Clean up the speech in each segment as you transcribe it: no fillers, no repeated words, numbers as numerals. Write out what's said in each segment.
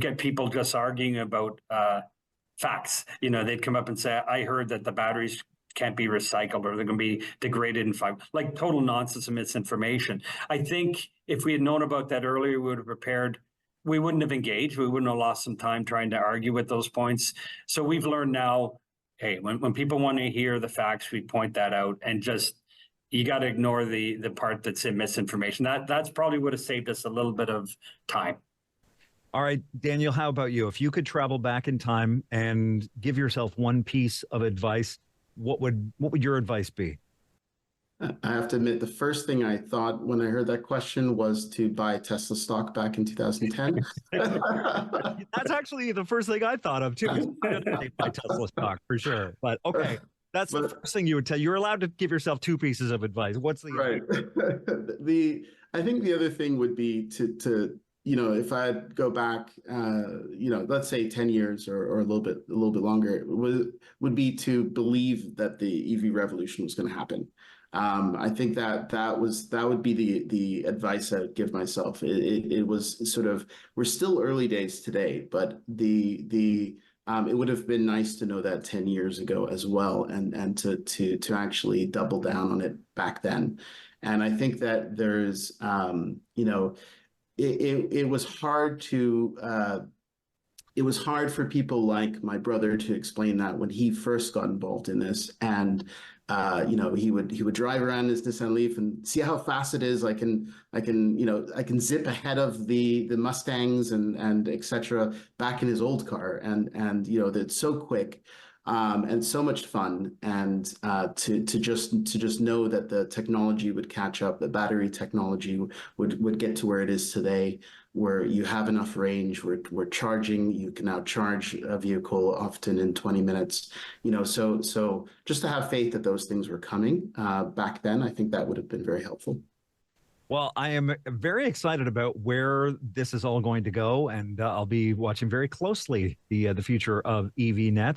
get people just arguing about facts. They'd come up and say, I heard that the batteries can't be recycled or they're going to be degraded in 5, like total nonsense and misinformation. I think if we had known about that earlier, we would have prepared. We wouldn't have engaged. We wouldn't have lost some time trying to argue with those points. So we've learned now, hey, when people want to hear the facts, we point that out, and just, you got to ignore the part that's in misinformation. That's probably would have saved us a little bit of time. All right, Daniel, how about you? If you could travel back in time and give yourself one piece of advice, what would your advice be? I have to admit, the first thing I thought when I heard that question was to buy Tesla stock back in 2010. That's actually the first thing I thought of, too. Buy Tesla stock, for sure. But okay, that's the first thing you would tell. You're allowed to give yourself two pieces of advice. What's the right? I think the other thing would be to if I'd go back, let's say 10 years or a little bit longer, would be to believe that the EV revolution was going to happen. I think that would be the advice I would give myself. It was sort of, we're still early days today, but it would have been nice to know that 10 years ago as well, and to actually double down on it back then. And I think that there's it was hard for people like my brother to explain that when he first got involved in this. And he would drive around his Nissan Leaf and see how fast it is. I can zip ahead of the Mustangs and etc. back in his old car, and it's so quick. And so much fun, and to just know that the technology would catch up, the battery technology would get to where it is today, where you have enough range, we're charging, you can now charge a vehicle often in 20 minutes, so just to have faith that those things were coming back then, I think that would have been very helpful. Well, I am very excited about where this is all going to go, and I'll be watching very closely the future of EVNet.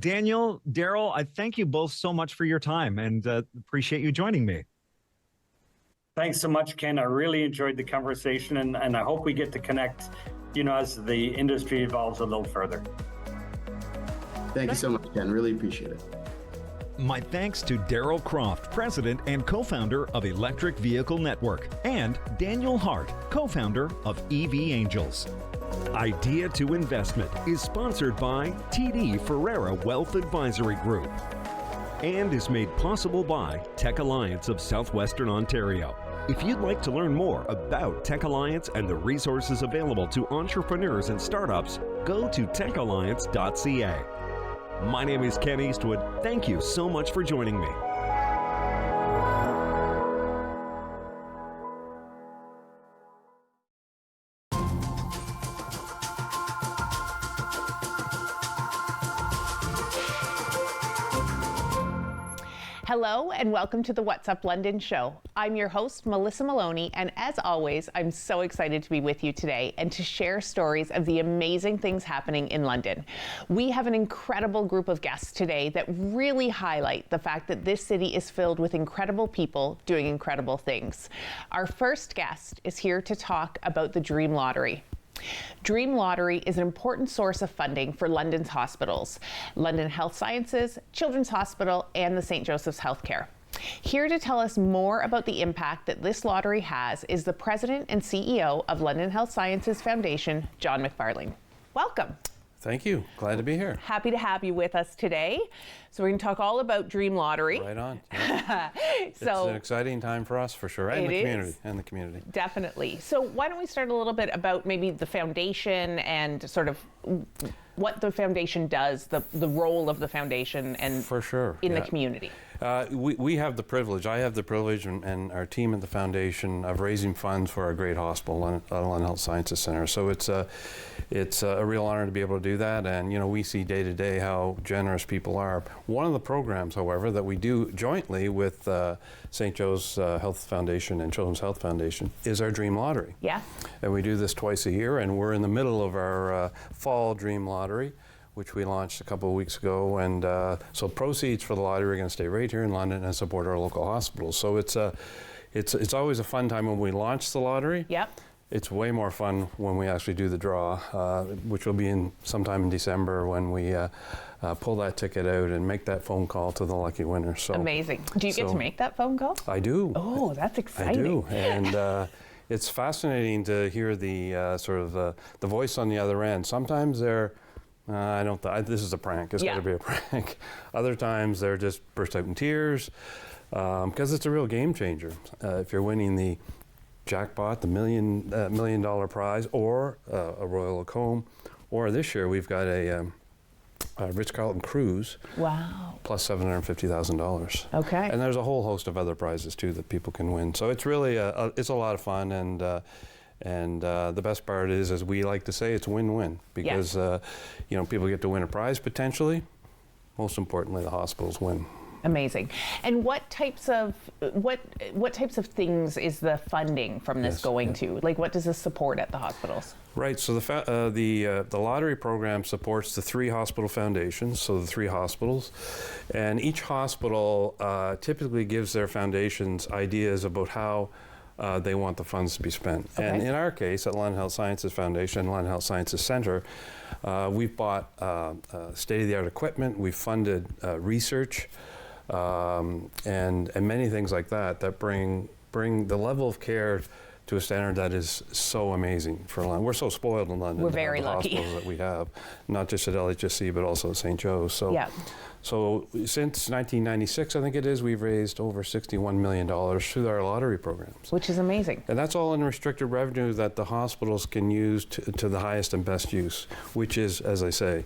Daniel, Daryl, I thank you both so much for your time, and appreciate you joining me. Thanks so much, Ken. I really enjoyed the conversation, and I hope we get to connect, as the industry evolves a little further. Thank you so much, Ken. Really appreciate it. My thanks to Daryl Croft, president and co-founder of Electric Vehicle Network, and Daniel Hart, co-founder of EV Angels. Idea to Investment is sponsored by TD Ferreira Wealth Advisory Group and is made possible by Tech Alliance of Southwestern Ontario. If you'd like to learn more about Tech Alliance and the resources available to entrepreneurs and startups, go to techalliance.ca. My name is Ken Eastwood. Thank you so much for joining me. Hello and welcome to the What's Up London show. I'm your host, Melissa Maloney, and as always, I'm so excited to be with you today and to share stories of the amazing things happening in London. We have an incredible group of guests today that really highlight the fact that this city is filled with incredible people doing incredible things. Our first guest is here to talk about the Dream Lottery. Dream Lottery is an important source of funding for London's hospitals, London Health Sciences, Children's Hospital, and the St. Joseph's Healthcare. Here to tell us more about the impact that this lottery has is the President and CEO of London Health Sciences Foundation, John McFarlane. Welcome. Thank you. Glad to be here. Happy to have you with us today. So we're going to talk all about Dream Lottery. Right on. Yeah. It's an exciting time for us, for sure, and the community. Definitely. So why don't we start a little bit about maybe the foundation and sort of what the foundation does, the role of the foundation, and for sure in the community. We have the privilege, I have the privilege, and our team at the foundation, of raising funds for our great hospital, London Health Sciences Centre. So it's a real honor to be able to do that, and we see day to day how generous people are. One of the programs, however, that we do jointly with St. Joe's Health Foundation and Children's Health Foundation is our Dream Lottery. Yeah. And we do this twice a year, and we're in the middle of our fall Dream Lottery, which we launched a couple of weeks ago, and so proceeds for the lottery are going to stay right here in London and support our local hospitals. So it's always a fun time when we launch the lottery. Yep. it's way more fun when we actually do the draw, which will be sometime in December when we pull that ticket out and make that phone call to the lucky winner. So amazing. Do you get to make that phone call? I do. Oh, that's exciting. I do, and it's fascinating to hear the sort of the voice on the other end. Sometimes they're, this is a prank. It's got to be a prank. Other times they're just burst out in tears because it's a real game changer. If you're winning the jackpot, the $1 million prize, or a Royal Lacombe, or this year we've got a Ritz-Carlton cruise. Wow. Plus $750,000. Okay. And there's a whole host of other prizes too that people can win. So it's really it's a lot of fun, and the best part is, as we like to say, it's win-win because people get to win a prize potentially. Most importantly, the hospitals win. Amazing. And what types of things is the funding from this going to? Like, what does this support at the hospitals? Right. So the lottery program supports the 3 hospital foundations, so the 3 hospitals, and each hospital typically gives their foundations ideas about how they want the funds to be spent. Okay. And in our case, at London Health Sciences Foundation and London Health Sciences Center, we've bought state-of-the-art equipment. We've funded research. And many things like that bring the level of care to a standard that is so amazing for London. We're so spoiled in London. We're very lucky. Hospitals that we have, not just at LHSC, but also at St. Joe's. So since 1996, I think it is, we've raised over $61 million through our lottery programs. Which is amazing. And that's all in restricted revenue that the hospitals can use to the highest and best use, which is, as I say,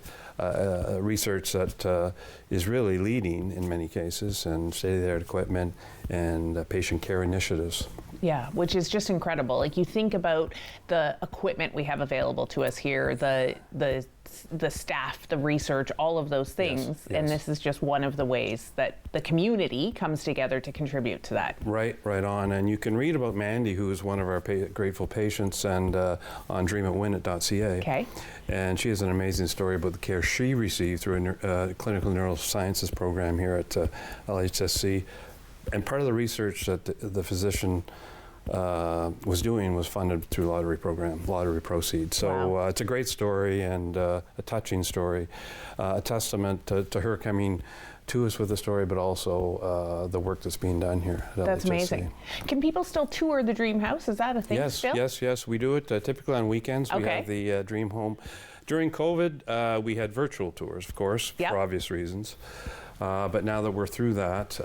research that is really leading in many cases, and state-of-the-art equipment and patient care initiatives. Yeah, which is just incredible. Like, you think about the equipment we have available to us here, the staff, the research, all of those things, yes. And this is just one of the ways that the community comes together to contribute to that. Right on. And you can read about Mandy, who is one of our grateful patients, and on dreamitwinit.ca. Okay. And she has an amazing story about the care she received through a clinical neurosciences program here at LHSC. And part of the research that the physician was doing was funded through lottery proceeds. So wow. It's a great story and a touching story, a testament to her coming to us with the story, but also the work that's being done here at That's LHSC. Amazing. Can people still tour the Dream House? Is that a thing still? Yes. We do it typically on weekends. Okay. We have the Dream Home. During COVID, we had virtual tours, of course, for obvious reasons. But now that we're through that,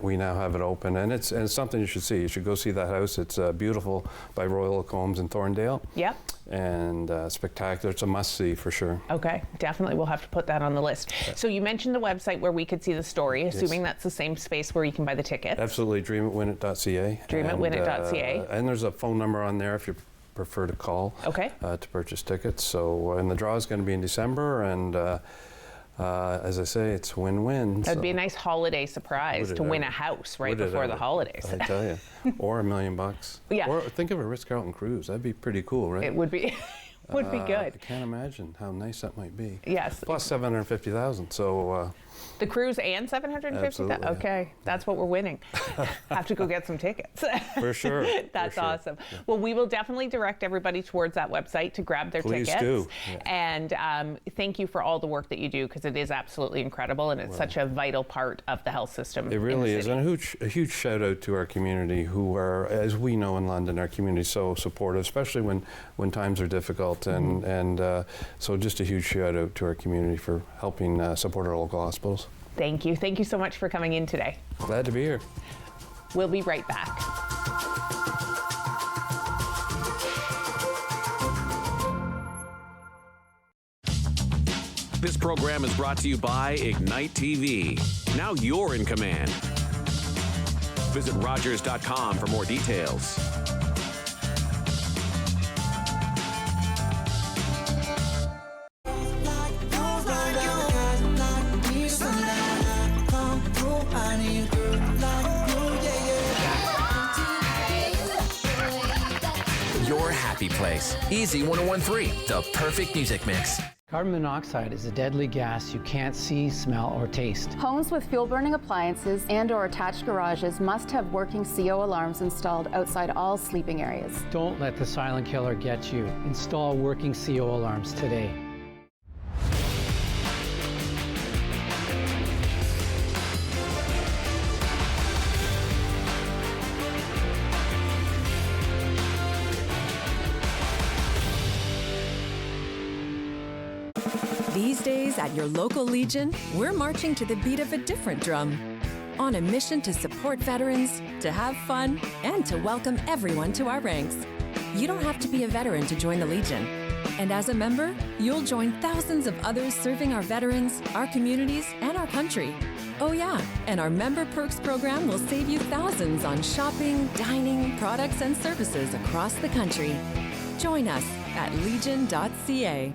we now have it open, and it's something you should see. You should go see that house. It's beautiful, by Royal Lacombe in Thorndale. Yep. And spectacular. It's a must-see for sure. Okay, definitely. We'll have to put that on the list. So you mentioned the website where we could see the story, assuming that's the same space where you can buy the tickets. Absolutely. Dreamitwinit.ca. Dreamitwinit.ca. And there's a phone number on there if you prefer to call. Okay. To purchase tickets. So, and the draw is going to be in December, and as I say, it's win-win. That'd be a nice holiday surprise to win a house right before the holidays. I tell you. Or $1 million. Yeah. Or think of a Ritz-Carlton cruise. That'd be pretty cool, right? It would be. Would be good. I can't imagine how nice that might be. Yes. Plus $750,000. So. The cruise and $750,000. Okay, that's what we're winning. Have to go get some tickets. For sure. That's awesome. Yeah. Well, we will definitely direct everybody towards that website to grab their tickets. Please do. Yeah. And thank you for all the work that you do, because it is absolutely incredible, and it's such a vital part of the health system. It really is, and a huge shout out to our community, who are, as we know in London, our community is so supportive, especially when times are difficult, and so just a huge shout out to our community for helping support our local hospitals. Thank you. Thank you so much for coming in today. Glad to be here. We'll be right back. This program is brought to you by Ignite TV. Now you're in command. Visit Rogers.com for more details. Your happy place. Easy 101.3, the perfect music mix. Carbon monoxide is a deadly gas you can't see, smell, or taste. Homes with fuel-burning appliances and/or attached garages must have working CO alarms installed outside all sleeping areas. Don't let the silent killer get you. Install working CO alarms today. These days at your local Legion, we're marching to the beat of a different drum. On a mission to support veterans, to have fun, and to welcome everyone to our ranks. You don't have to be a veteran to join the Legion. And as a member, you'll join thousands of others serving our veterans, our communities, and our country. Oh yeah, and our Member Perks program will save you thousands on shopping, dining, products, and services across the country. Join us at legion.ca.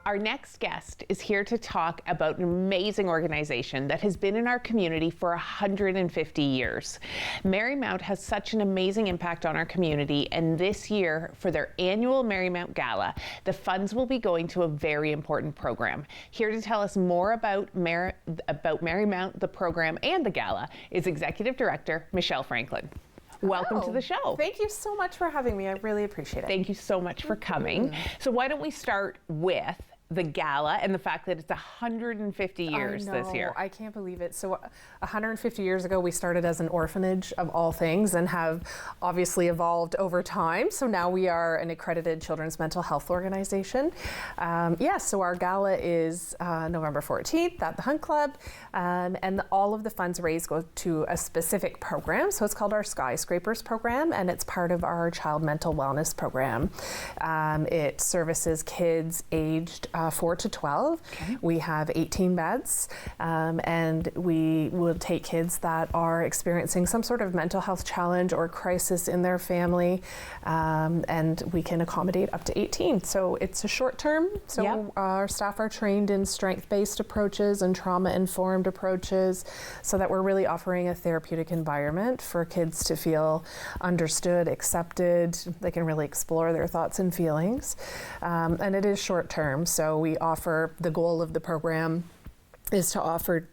Our next guest is here to talk about an amazing organization that has been in our community for 150 years. Merrymount has such an amazing impact on our community, and this year, for their annual Merrymount Gala, the funds will be going to a very important program. Here to tell us more about Merrymount, the program, and the Gala is Executive Director Michelle Franklin. Welcome to the show. Thank you so much for having me. I really appreciate it. Thank you so much for coming. So why don't we start with the Gala and the fact that it's 150 years this year. I can't believe it. So 150 years ago, we started as an orphanage of all things and have obviously evolved over time. So now we are an accredited children's mental health organization. So our Gala is November 14th at the Hunt Club, and all of the funds raised go to a specific program. So it's called our Skyscrapers program, and it's part of our child mental wellness program. It services kids aged 4 to 12. Okay. We have 18 beds, and we will take kids that are experiencing some sort of mental health challenge or crisis in their family, and we can accommodate up to 18. So it's a short term. So our staff are trained in strength-based approaches and trauma-informed approaches, so that we're really offering a therapeutic environment for kids to feel understood, accepted. They can really explore their thoughts and feelings. And it is short term. So we offer, the goal of the program is to offer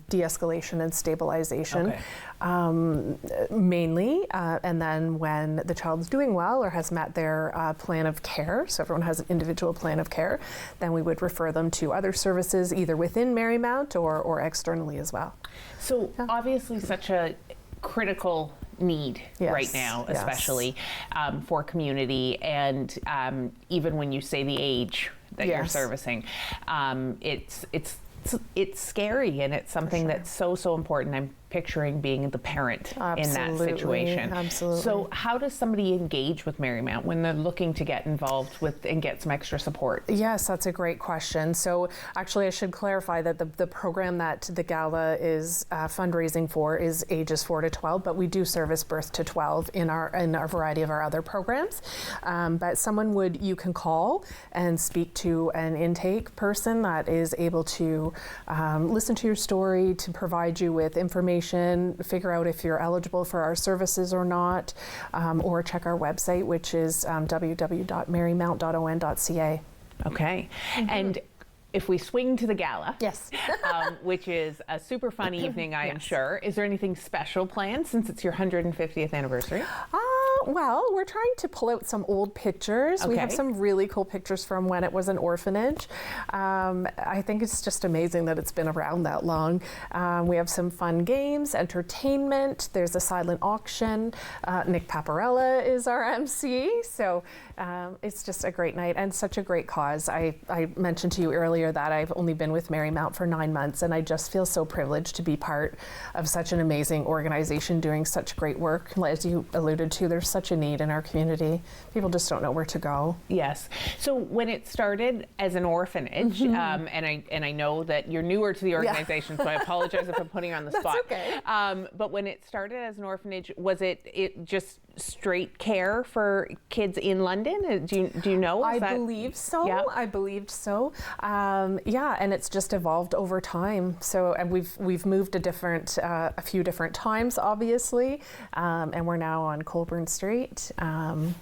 de-escalation and stabilization, mainly, and then when the child's doing well or has met their plan of care, so everyone has an individual plan of care, then we would refer them to other services either within Merrymount or externally as well. So obviously such a critical need right now, especially for community, and even when you say the age that you're servicing, it's scary, and it's something that's so important. I'm picturing being the parent in that situation. Absolutely. So how does somebody engage with Merrymount when they're looking to get involved with and get some extra support? Yes, that's a great question. So actually I should clarify that the program that the Gala is fundraising for is ages 4 to 12, but we do service birth to 12 in our variety of our other programs. But you can call and speak to an intake person that is able to listen to your story, to provide you with information, figure out if you're eligible for our services or not, or check our website, which is www.merrymount.on.ca. Okay. Mm-hmm. And if we swing to the Gala, which is a super fun evening, I am sure, is there anything special planned since it's your 150th anniversary? Well, we're trying to pull out some old pictures. We have some really cool pictures from when it was an orphanage. I think it's just amazing that it's been around that long. We have some fun games, entertainment. There's a silent auction. Nick Paparella is our MC. So it's just a great night and such a great cause. I mentioned to you earlier that I've only been with Merrymount for 9 months, and I just feel so privileged to be part of such an amazing organization doing such great work. As you alluded to, there's such a need in our community. People just don't know where to go. Yes. So when it started as an orphanage, and I know that you're newer to the organization, so I apologize if I'm putting you on the spot. Okay. But when it started as an orphanage, was it just straight care for kids in London? Do you know? I believe so. Yeah. I believed so. And it's just evolved over time. So, and we've moved a few different times, obviously, and we're now on Colburn Street. And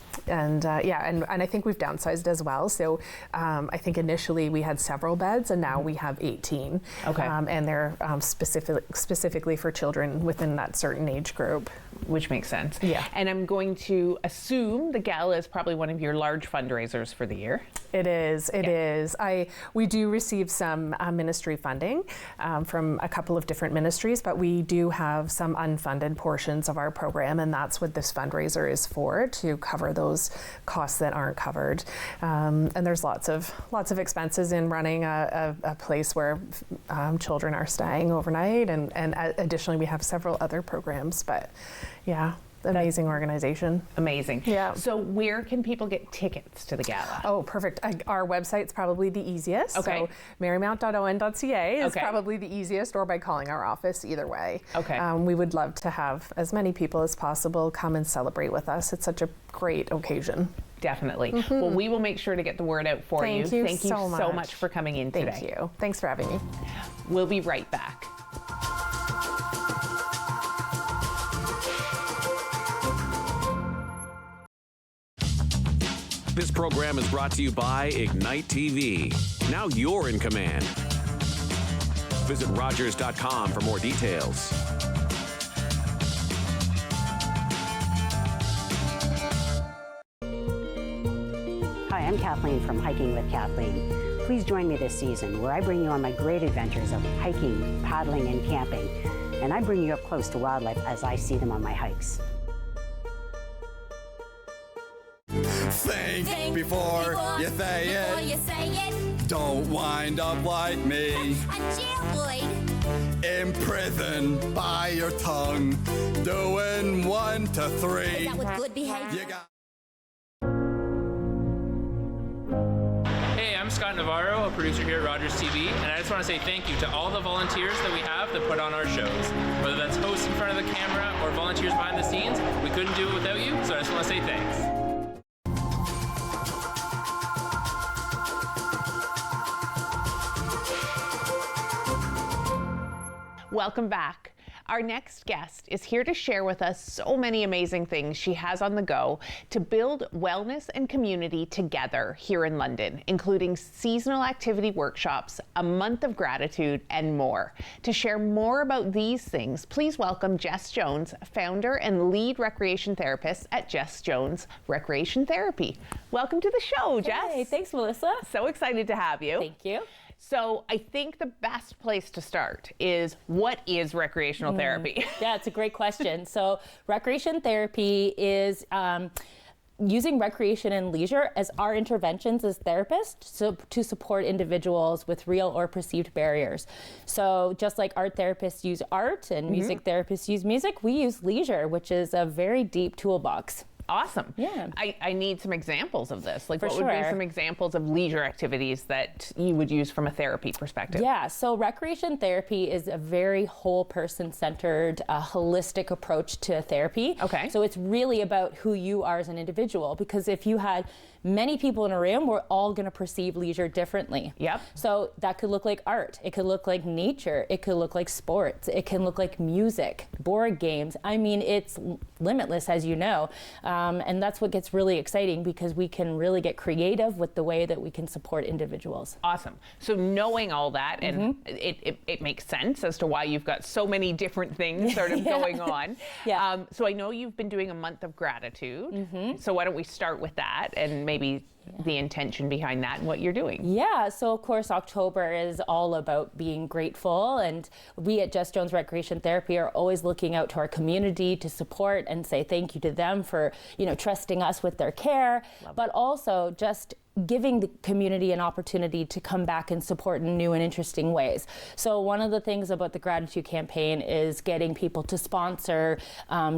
I think we've downsized as well. So, I think initially we had several beds, and now we have 18. Okay. And they're specifically for children within that certain age group. Which makes sense. Yeah. And I'm going to assume the Gala is probably one of your large fundraisers for the year. It is. It is. We do receive some ministry funding from a couple of different ministries, but we do have some unfunded portions of our program, and that's what this fundraiser is for, to cover those costs that aren't covered. And there's lots of expenses in running a place where children are staying overnight, and additionally we have several other programs. But yeah. Amazing organization. Amazing. Yeah. So where can people get tickets to the Gala? Oh, perfect. Our website's probably the easiest. Okay. So merrymount.on.ca is probably the easiest, or by calling our office, either way. Okay. We would love to have as many people as possible come and celebrate with us. It's such a great occasion. Definitely. Well, we will make sure to get the word out for you. Thank you so much for coming in today. Thank you. Thanks for having me. We'll be right back. This program is brought to you by Ignite TV. Now you're in command. Visit Rogers.com for more details. Hi, I'm Kathleen from Hiking with Kathleen. Please join me this season where I bring you on my great adventures of hiking, paddling, and camping. And I bring you up close to wildlife as I see them on my hikes. Think before you say it. Don't wind up like me. Imprisoned by your tongue. Doing 1 to 3. Is that with good behavior? Hey, I'm Scott Navarro, a producer here at Rogers TV, and I just want to say thank you to all the volunteers that we have that put on our shows. Whether that's hosts in front of the camera or volunteers behind the scenes, we couldn't do it without you, so I just want to say thanks. Welcome back. Our next guest is here to share with us so many amazing things she has on the go to build wellness and community together here in London, including seasonal activity workshops, a month of gratitude, and more. To share more about these things, please welcome Jess Jones, founder and lead recreation therapist at Jess Jones Recreation Therapy. Welcome to the show, Jess. Hey, thanks, Melissa. So excited to have you. Thank you. So I think the best place to start is, what is recreational therapy? Yeah, it's a great question. So recreation therapy is using recreation and leisure as our interventions as therapists to support individuals with real or perceived barriers. So just like art therapists use art and music therapists use music, we use leisure, which is a very deep toolbox. Awesome. Yeah. I need some examples of this. Like, For what would be sure. some examples of leisure activities that you would use from a therapy perspective? Yeah, so recreation therapy is a very whole person centered, holistic approach to therapy. Okay. So it's really about who you are as an individual, because if you had many people in a room, we're all going to perceive leisure differently. Yep. So that could look like art. It could look like nature. It could look like sports. It can look like music, board games. I mean, it's limitless, as you know. And that's what gets really exciting, because we can really get creative with the way that we can support individuals. Awesome. So knowing all that, and it makes sense as to why you've got so many different things sort of going on. Yeah. So I know you've been doing a month of gratitude. So why don't we start with that, and maybe the intention behind that and what you're doing. Yeah, so of course October is all about being grateful, and we at Jess Jones Recreation Therapy are always looking out to our community to support and say thank you to them for, trusting us with their care, but also just giving the community an opportunity to come back and support in new and interesting ways. So one of the things about the gratitude campaign is getting people to sponsor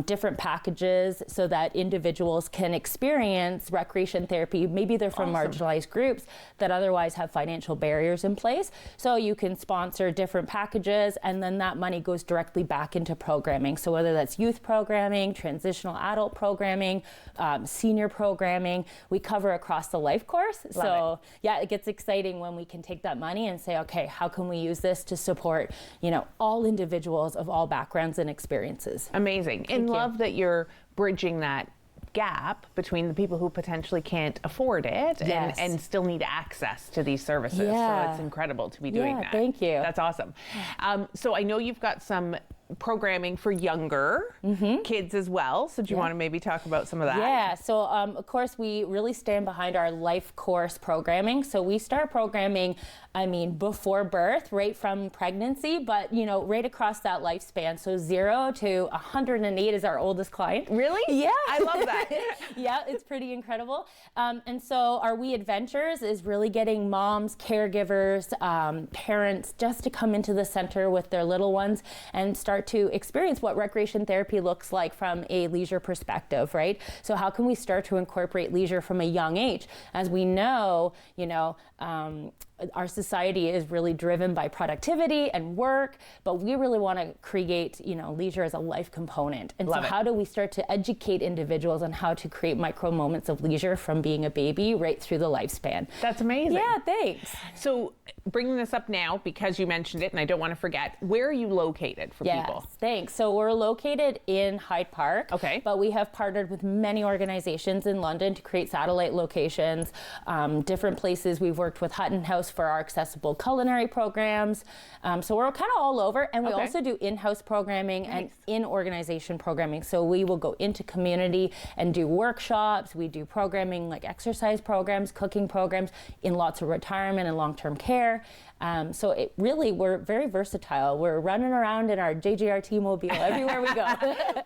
different packages so that individuals can experience recreation therapy. Maybe they're from marginalized groups that otherwise have financial barriers in place. So you can sponsor different packages, and then that money goes directly back into programming. So whether that's youth programming, transitional adult programming, senior programming, we cover across the life course. So yeah, it gets exciting when we can take that money and say, okay, how can we use this to support, all individuals of all backgrounds and experiences. Amazing. And love that you're bridging that gap between the people who potentially can't afford it and still need access to these services. So it's incredible to be doing that. Thank you. That's awesome. So I know you've got some programming for younger kids as well. So do you want to maybe talk about some of that? Yeah, so of course we really stand behind our life course programming. So we start programming, before birth, right from pregnancy, but right across that lifespan. So 0 to 108 is our oldest client. Really? Yeah. I love that. Yeah, it's pretty incredible. And so our We Adventures is really getting moms, caregivers, parents just to come into the center with their little ones and start to experience what recreation therapy looks like from a leisure perspective, right? So how can we start to incorporate leisure from a young age? As we know, our society is really driven by productivity and work, but we really want to create, leisure as a life component. And so how do we start to educate individuals on how to create micro moments of leisure from being a baby right through the lifespan? That's amazing. Yeah, thanks. So bringing this up now, because you mentioned it and I don't want to forget, where are you located for people? Thanks. So we're located in Hyde Park, but we have partnered with many organizations in London to create satellite locations, different places. We've worked with Hutton House for our accessible culinary programs. So we're kind of all over, and we also do in-house programming and in-organization programming. So we will go into community and do workshops. We do programming like exercise programs, cooking programs in lots of retirement and long-term care. So it really, we're very versatile. We're running around in our JJRT mobile everywhere we go.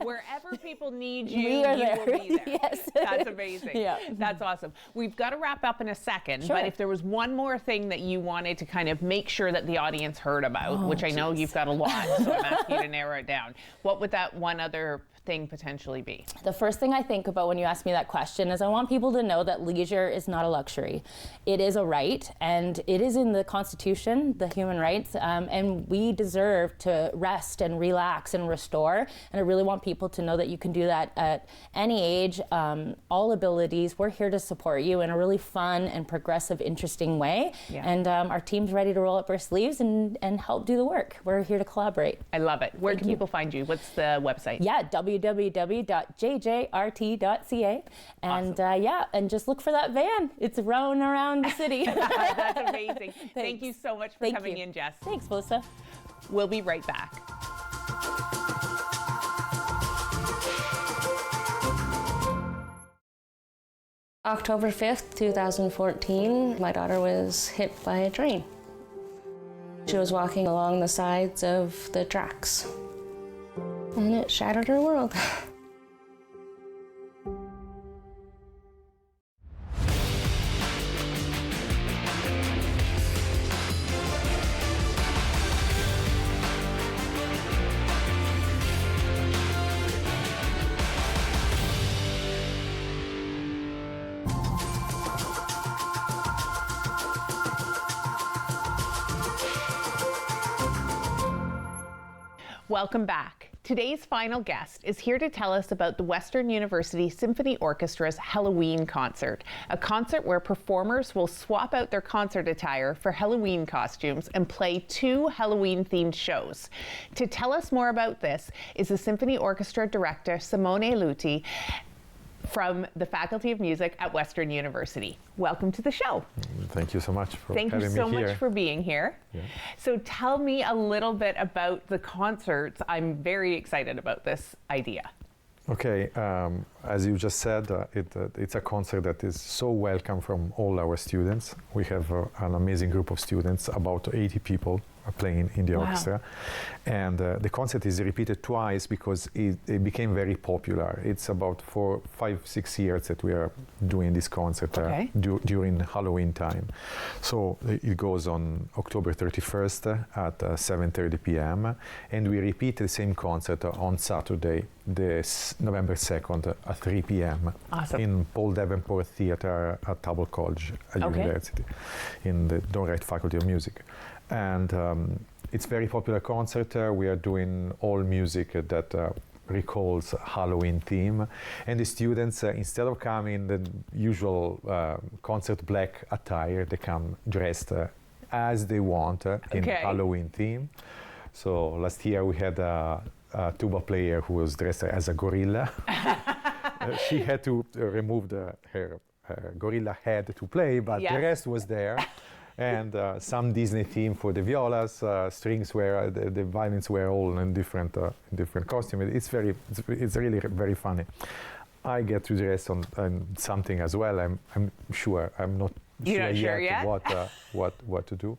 Wherever people need you, we are you there. will be there. Yes. That's amazing. Yeah. That's awesome. We've got to wrap up in a second, Sure. but if there was one more thing that you wanted to kind of make sure that the audience heard about, which I know you've got a lot, so I'm asking you to narrow it down, what would that one other thing potentially be? The first thing I think about when you ask me that question is I want people to know that leisure is not a luxury. It is a right, and it is in the Constitution, the human rights, and we deserve to rest and relax and restore. And I really want people to know that you can do that at any age, all abilities. We're here to support you in a really fun and progressive, interesting way. Yeah. And our team's ready to roll up our sleeves and help do the work. We're here to collaborate. I love it. Where can people find you? What's the website? Yeah, www.jjrt.ca. And and just look for that van. It's rolling around the city. That's amazing. Thank you so much for coming in, Jess. Thanks, Melissa. We'll be right back. October 5th, 2014, my daughter was hit by a train. She was walking along the sides of the tracks, and it shattered her world. Welcome back. Today's final guest is here to tell us about the Western University Symphony Orchestra's Halloween concert, a concert where performers will swap out their concert attire for Halloween costumes and play 2 Halloween-themed shows. To tell us more about this is the Symphony Orchestra director, Simone Elti, from the Faculty of Music at Western University. Welcome to the show. Thank you so much for having me here. Thank you so much for being here. Yeah. So tell me a little bit about the concerts. I'm very excited about this idea. Okay, as you just said, it's a concert that is so welcome from all our students. We have an amazing group of students, about 80 people playing in the Wow. orchestra. And the concert is repeated twice because it became very popular. It's about 4, 5, 6 years that we are doing this concert during Halloween time. So it goes on October 31st at 7:30 p.m. and we repeat the same concert on Saturday, November 2nd at 3 p.m. Awesome. in Paul Davenport Theatre at Talbot College at University in the Donwright Faculty of Music. And it's a very popular concert. We are doing all music that recalls Halloween theme. And the students, instead of coming in the usual concert black attire, they come dressed as they want in Halloween theme. So last year we had a tuba player who was dressed as a gorilla. She had to remove her gorilla head to play, but the rest was there. And some Disney theme for the violas, strings were, the violins were all in different costume. It's really very funny. I get to dress on something as well. I'm sure. I'm not sure yet what to do.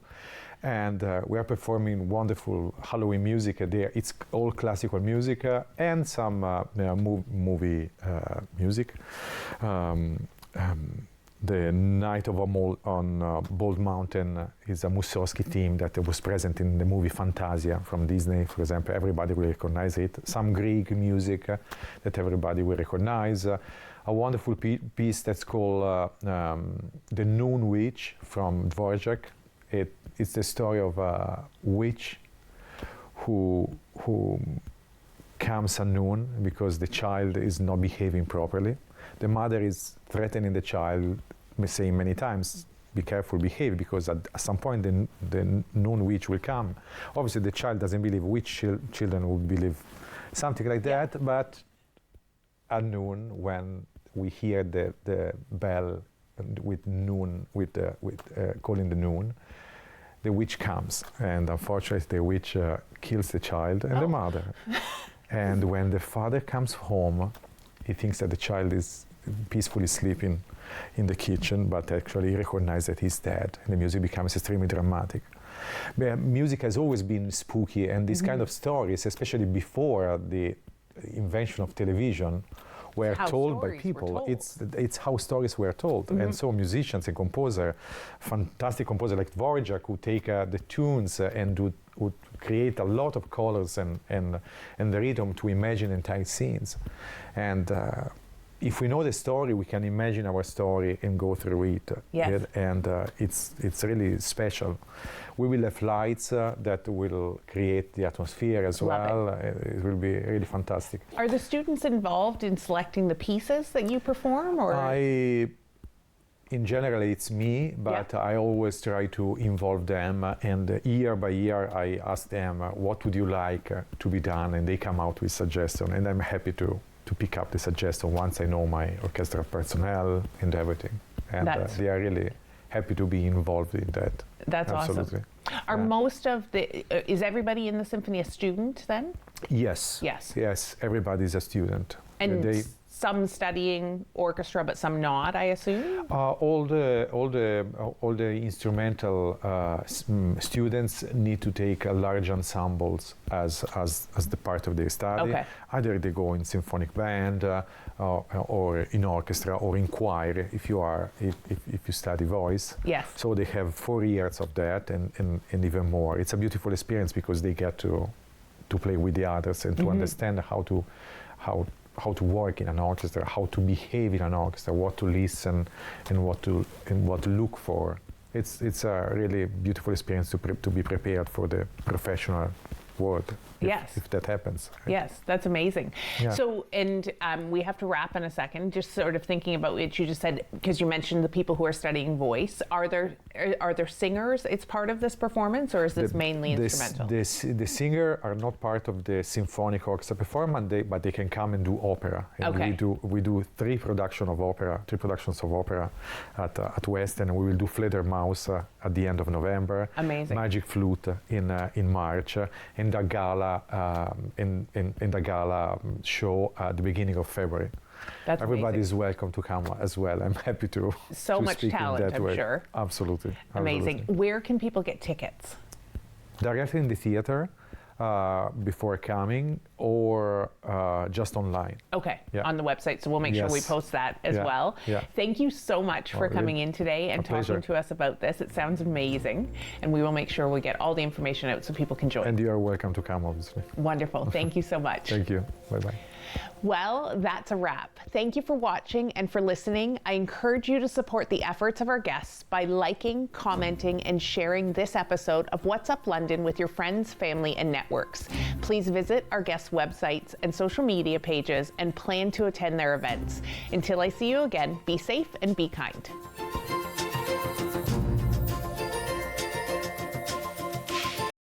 And we are performing wonderful Halloween music there. It's all classical music and some movie music. The Night of a Mole on Bald Mountain is a Mussorgsky theme that was present in the movie Fantasia from Disney, for example. Everybody will recognize it. Some Greek music that everybody will recognize. A wonderful piece that's called The Noon Witch from Dvorak. It's the story of a witch who comes at noon because the child is not behaving properly. The mother is threatening the child, saying many times, be careful, behave, because at some point the noon witch will come. Obviously the child doesn't believe, which children would believe something like that, but at noon when we hear the bell with noon, calling the noon, the witch comes, and unfortunately the witch kills the child and the mother. And when the father comes home, he thinks that the child is peacefully sleeping in the kitchen, but actually he recognizes that he's dead, and the music becomes extremely dramatic. But music has always been spooky, and these kind of stories, especially before the invention of television, were told by people. It's how stories were told. And so musicians and composers, fantastic composers like Dvorak, who take the tunes and would create a lot of colors and the rhythm to imagine entire scenes. And if we know the story, we can imagine our story and go through it. Yes. And it's really special. We will have lights that will create the atmosphere as well. It will be really fantastic. Are the students involved in selecting the pieces that you perform, or? In general, it's me, but I always try to involve them. And year by year, I ask them, what would you like to be done? And they come out with suggestions. And I'm happy to pick up the suggestion once I know my orchestral personnel and everything. And they are really happy to be involved in that. That's absolutely awesome. Are most of is everybody in the symphony a student then? Yes. Yes, everybody is a student. And some studying orchestra, but some not, I assume? All the instrumental students need to take large ensembles as the part of their study. Okay. Either they go in symphonic band or in orchestra or in choir if you study voice. Yes. So they have 4 years of that and even more. It's a beautiful experience because they get to play with the others and to understand how to work in an orchestra, how to behave in an orchestra, what to listen and what to look for. It's a really beautiful experience to be prepared for the professional world. If that happens. Yes, that's amazing. Yeah. So, and we have to wrap in a second, just sort of thinking about what you just said, because you mentioned the people who are studying voice. Are there singers? It's part of this performance, or is this mainly instrumental? The singers are not part of the symphonic orchestra performance, but they can come and do opera. And we do three productions of opera at West, and we will do Fledermaus at the end of November. Amazing. Magic Flute in March, and the Gala in the Gala show at the beginning of February. That's Everybody amazing. is welcome to come as well. I'm happy to So to much speak talent, in that I'm way. sure. Absolutely. Amazing. Absolutely. Where can people get tickets? directly in the theater before coming, or just online. Okay, Yeah. on the website. So we'll make sure we Yes. post that as Yeah. well. Yeah. Thank you so much for coming in today and A pleasure. talking to us about this. It sounds amazing. And we will make sure we get all the information out so people can join. And you are welcome to come, obviously. Wonderful. Thank you so much. Thank you. Bye-bye. Well, that's a wrap. Thank you for watching and for listening. I encourage you to support the efforts of our guests by liking, commenting, and sharing this episode of What's Up London with your friends, family, and networks. Please visit our guests' websites and social media pages and plan to attend their events. Until I see you again, be safe and be kind.